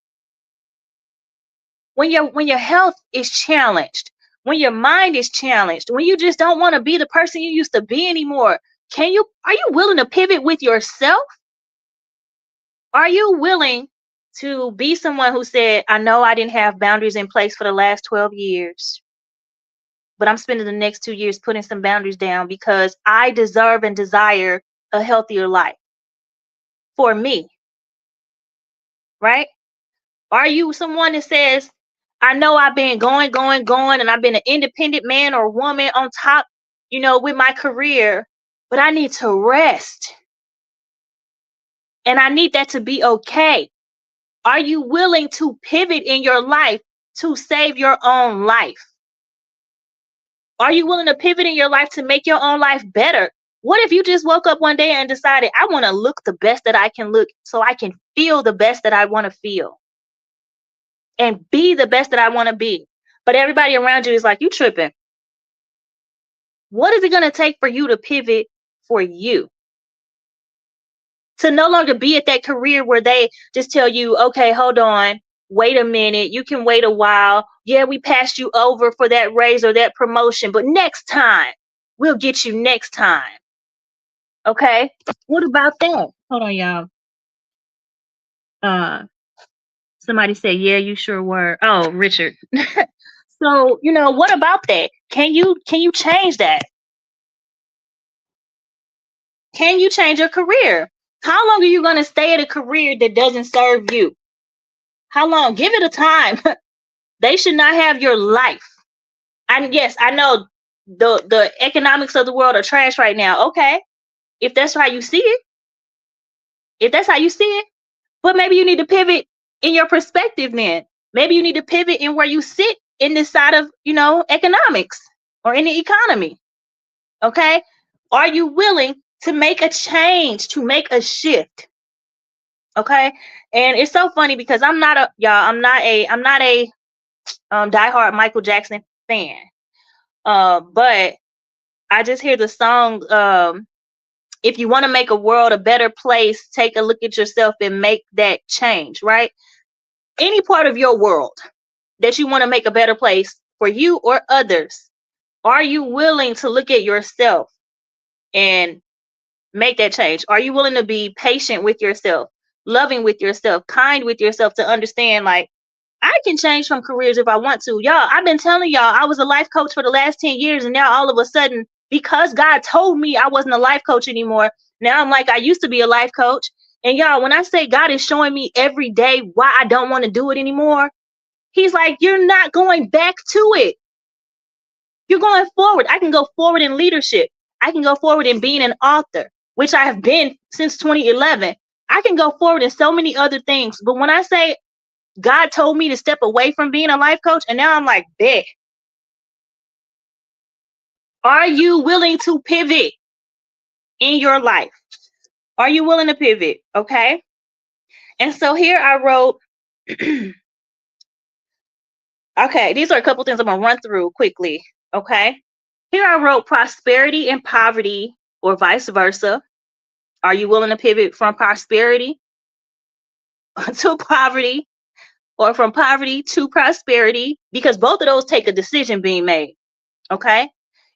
When your health is challenged, when your mind is challenged, when you just don't want to be the person you used to be anymore. Are you willing to pivot with yourself? Are you willing to be someone who said, I know I didn't have boundaries in place for the last 12 years, but I'm spending the next 2 years putting some boundaries down because I deserve and desire a healthier life for me, right? Are you someone that says, I know I've been going, and I've been an independent man or woman on top, with my career, but I need to rest. And I need that to be okay. Are you willing to pivot in your life to save your own life? Are you willing to pivot in your life to make your own life better? What if you just woke up one day and decided, I want to look the best that I can look so I can feel the best that I want to feel and be the best that I want to be? But everybody around you is like, you tripping. What is it going to take for you to pivot for you? To no longer be at that career where they just tell you, okay, hold on, wait a minute, you can wait a while. Yeah, we passed you over for that raise or that promotion, but next time, we'll get you next time. Okay? What about that? Hold on, y'all. Somebody said, yeah, you sure were. Oh, Richard. So, what about that? Can you change that? Can you change your career? How long are you going to stay at a career that doesn't serve you? How long? Give it a time. They should not have your life. And yes, I know the economics of the world are trash right now. Okay. If that's how you see it, but maybe you need to pivot in your perspective then. Maybe you need to pivot in where you sit in this side of, economics or in the economy. Okay. Are you willing to make a change, to make a shift? Okay. And it's so funny because I'm not a diehard Michael Jackson fan. But I just hear the song, if you want to make a world a better place, take a look at yourself and make that change, right? Any part of your world that you want to make a better place for you or others, are you willing to look at yourself and make that change? Are you willing to be patient with yourself, loving with yourself, kind with yourself, to understand, like, I can change from careers if I want to. Y'all, I've been telling y'all I was a life coach for the last 10 years. And now all of a sudden, because God told me I wasn't a life coach anymore, now I'm like, I used to be a life coach. And y'all, when I say God is showing me every day why I don't want to do it anymore, he's like, you're not going back to it. You're going forward. I can go forward in leadership. I can go forward in being an author, which I have been since 2011. I can go forward in so many other things. But when I say God told me to step away from being a life coach, and now I'm like, bet. Are you willing to pivot in your life? Are you willing to pivot? Okay. And so here I wrote, okay, these are a couple things I'm going to run through quickly. Okay. Here I wrote prosperity and poverty, or vice versa. Are you willing to pivot from prosperity to poverty, or from poverty to prosperity? Because both of those take a decision being made. Okay?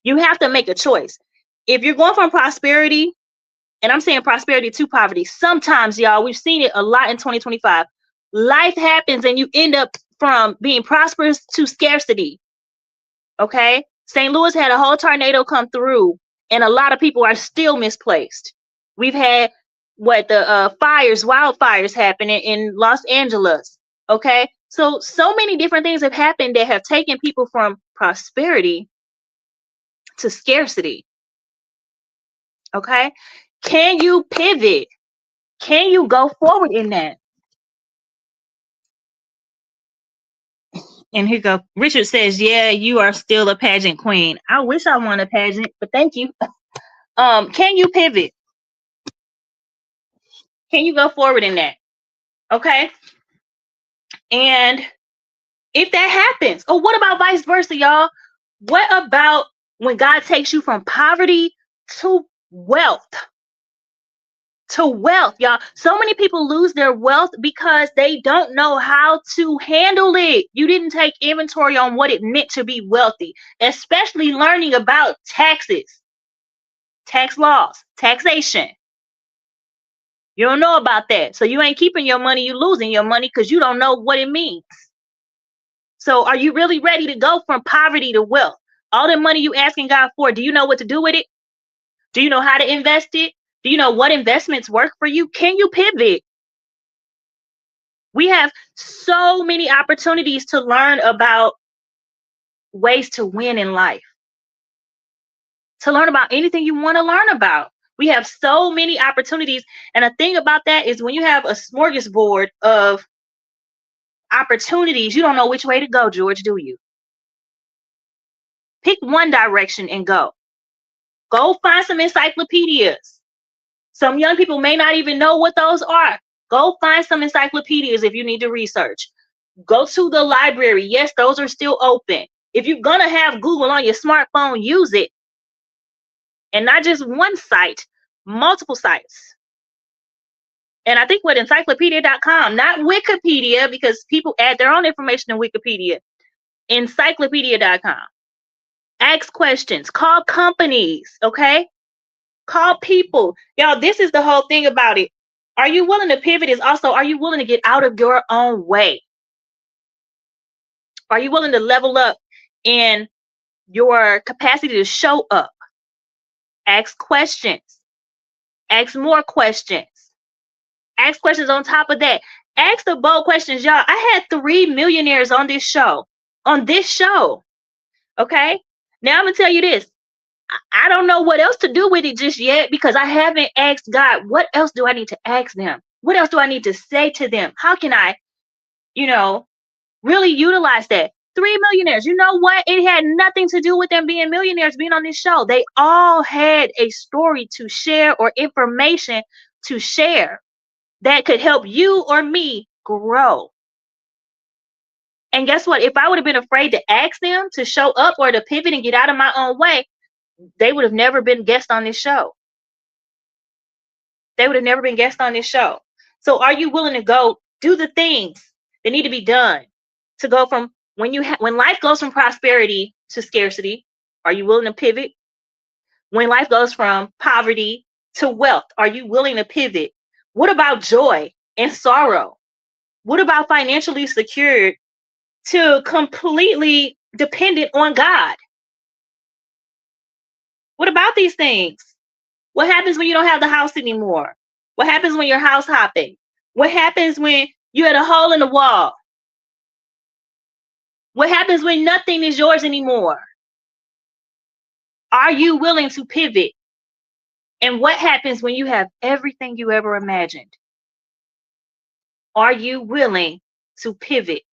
You have to make a choice. If you're going from prosperity, and I'm saying prosperity to poverty, sometimes, y'all, we've seen it a lot in 2025. Life happens and you end up from being prosperous to scarcity. Okay? St. Louis had a whole tornado come through, and a lot of people are still misplaced. We've had the wildfires happening in Los Angeles. Okay? So many different things have happened that have taken people from prosperity to scarcity. Okay? Can you pivot? Can you go forward in that? And here you go. Richard says, yeah, you are still a pageant queen. I wish I won a pageant, but thank you. Can you pivot? Can you go forward in that? Okay. And if that happens, or what about vice versa, y'all? What about when God takes you from poverty to wealth? To wealth, y'all. So many people lose their wealth because they don't know how to handle it. You didn't take inventory on what it meant to be wealthy, especially learning about taxes, tax laws, taxation. You don't know about that. So you ain't keeping your money, you losing your money because you don't know what it means. So are you really ready to go from poverty to wealth? All the money you asking God for, do you know what to do with it? Do you know how to invest it? Do you know what investments work for you? Can you pivot? We have so many opportunities to learn about ways to win in life, to learn about anything you want to learn about. We have so many opportunities. And the thing about that is when you have a smorgasbord of opportunities, you don't know which way to go, George, do you? Pick one direction and go. Go find some encyclopedias. Some young people may not even know what those are. Go find some encyclopedias if you need to research. Go to the library. Yes, those are still open. If you're going to have Google on your smartphone, use it. And not just one site, multiple sites. And I think with encyclopedia.com, not Wikipedia, because people add their own information in Wikipedia. Encyclopedia.com. Ask questions. Call companies, okay? Call people. Y'all, this is the whole thing about it. Are you willing to pivot? Is also, are you willing to get out of your own way? Are you willing to level up in your capacity to show up? Ask questions. Ask more questions. Ask questions on top of that. Ask the bold questions, y'all. I had 3 millionaires on this show. Okay? Now I'm going to tell you this. I don't know what else to do with it just yet because I haven't asked God, what else do I need to ask them? What else do I need to say to them? How can I, really utilize that? 3 millionaires. You know what? It had nothing to do with them being millionaires, being on this show. They all had a story to share or information to share that could help you or me grow. And guess what? If I would have been afraid to ask them to show up or to pivot and get out of my own way, they would have never been guests on this show. They would have never been guests on this show. So are you willing to go do the things that need to be done to go from when life goes from prosperity to scarcity? Are you willing to pivot? When life goes from poverty to wealth, are you willing to pivot? What about joy and sorrow? What about financially secured to completely dependent on God? What about these things? What happens when you don't have the house anymore? What happens when you're house hopping? What happens when you had a hole in the wall? What happens when nothing is yours anymore? Are you willing to pivot? And what happens when you have everything you ever imagined? Are you willing to pivot?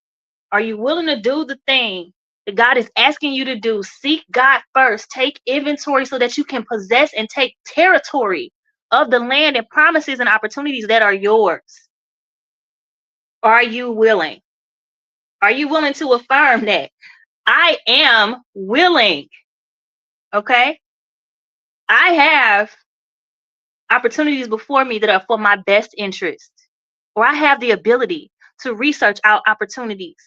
Are you willing to do the thing that God is asking you to do? Seek God first. Take inventory so that you can possess and take territory of the land and promises and opportunities that are yours. Are you willing? Are you willing to affirm that? I am willing. Okay? I have opportunities before me that are for my best interest, or I have the ability to research out opportunities,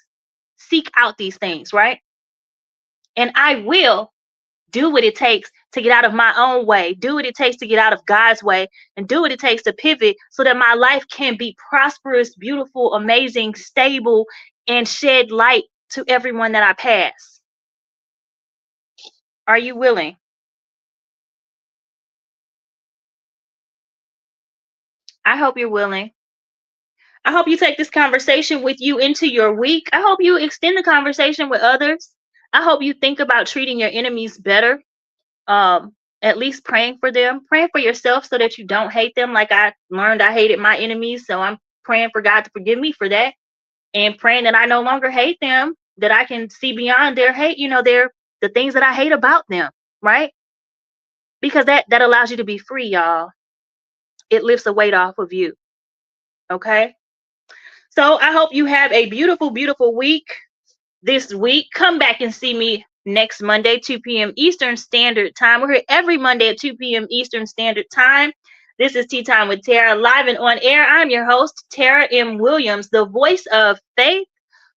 seek out these things, right? And I will do what it takes to get out of my own way, do what it takes to get out of God's way, and do what it takes to pivot so that my life can be prosperous, beautiful, amazing, stable, and shed light to everyone that I pass. Are you willing? I hope you're willing. I hope you take this conversation with you into your week. I hope you extend the conversation with others. I hope you think about treating your enemies better. At least praying for them, praying for yourself so that you don't hate them. Like I learned I hated my enemies, so I'm praying for God to forgive me for that, and praying that I no longer hate them, that I can see beyond their hate, they're the things that I hate about them, right? Because that allows you to be free, y'all. It lifts a weight off of you. Okay? So I hope you have a beautiful, beautiful week this week. Come back and see me next Monday, 2 p.m. Eastern Standard Time. We're here every Monday at 2 p.m. Eastern Standard Time. This is Tea Time with Tarah, live and on air. I'm your host, Tarah M. Williams, the voice of faith,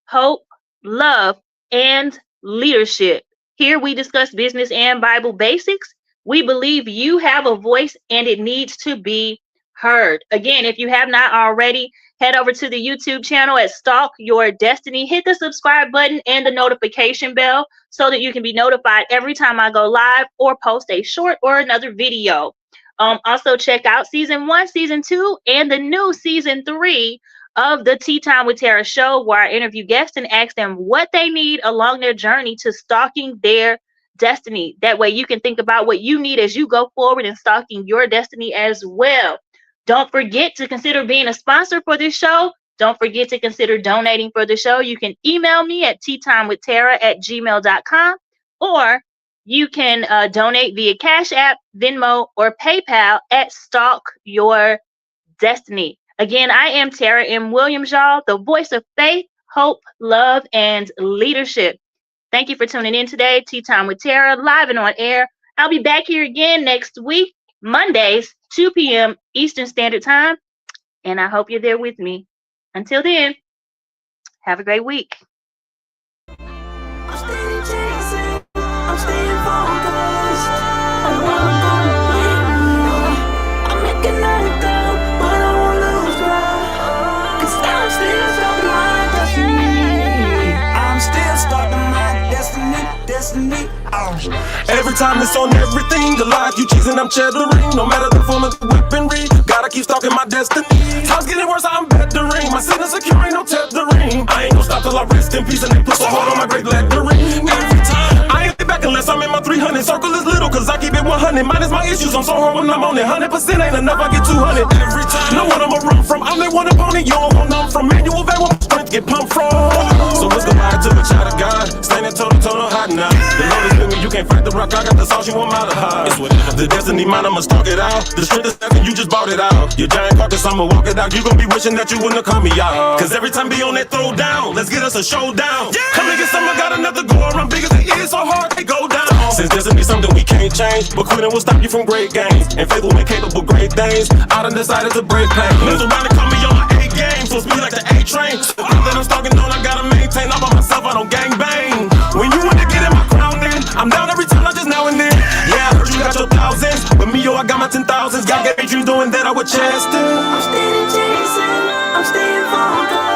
hope, love, and leadership. Here we discuss business and Bible basics. We believe you have a voice and it needs to be heard. Again, if you have not already, head over to the YouTube channel at Stalk Your Destiny. Hit the subscribe button and the notification bell so that you can be notified every time I go live or post a short or another video. Also, check out Season 1, Season 2, and the new Season 3 of the Tea Time with Tarah show, where I interview guests and ask them what they need along their journey to stalking their destiny. That way you can think about what you need as you go forward in stalking your destiny as well. Don't forget to consider being a sponsor for this show. Don't forget to consider donating for the show. You can email me at teatimewithtara@gmail.com, or you can donate via Cash App, Venmo, or PayPal at Stalk Your Destiny. Again, I am Tarah M. Williams, y'all, the voice of faith, hope, love, and leadership. Thank you for tuning in today. Tea Time with Tarah, live and on air. I'll be back here again next week, Mondays, 2 p.m. Eastern Standard Time, and I hope you're there with me. Until then, have a great week. I'm steady chasing, I'm staying focused on what I'm gonna win. I'm making that down, but I won't lose ground. 'Cause I'm still stuck in my destiny. I'm still stuck in my destiny. Every time it's on everything, alive, you cheesing, I'm cheddaring. No matter the form of the weaponry, gotta keep stalking my destiny. Time's getting worse, I'm bettering. My sin is secure, ain't no tethering. I ain't gonna stop till I rest in peace and they put a hold on my great lettering. Every time, I ain't back unless I'm in my 300. Circle is little, cause I keep it 100. Minus my issues, I'm so hard when I'm on it. 100% ain't enough, I get 200. Every time, know what I'ma run from. I'm that one opponent, you don't want none from. Manual van, where my strength get pumped from. So let's go ride to a child of God. Standing toe to toe, no hiding out. The Lord is with me, you can't fight the rock. I got the sauce, you want my to hide. The destiny mine, I'ma stalk it out. The strength is nothing, you just bought it out. Your giant carcass, I'ma walk it out. You gon' be wishing that you wouldn't have called me out. Cause every time be on that throw down, let's get us a showdown. Come and get some, I got another go around. Big as it is, so hard, they go down. Since destiny something we can't change, but quitting will stop you from great gains. And faith will make capable great things. I done decided to break pain. Lives around and call me on my A game. So it's me like the A train. So all that I'm stalking on, I gotta maintain. All by myself, I don't gang bang. When you want to get in my crown, then I'm down every time, not just now and then. Yeah, I heard you got your thousands, but me, yo, I got my 10,000s. God gave me dreams doing that, I would chest it. I'm steady chasing, I'm staying focused.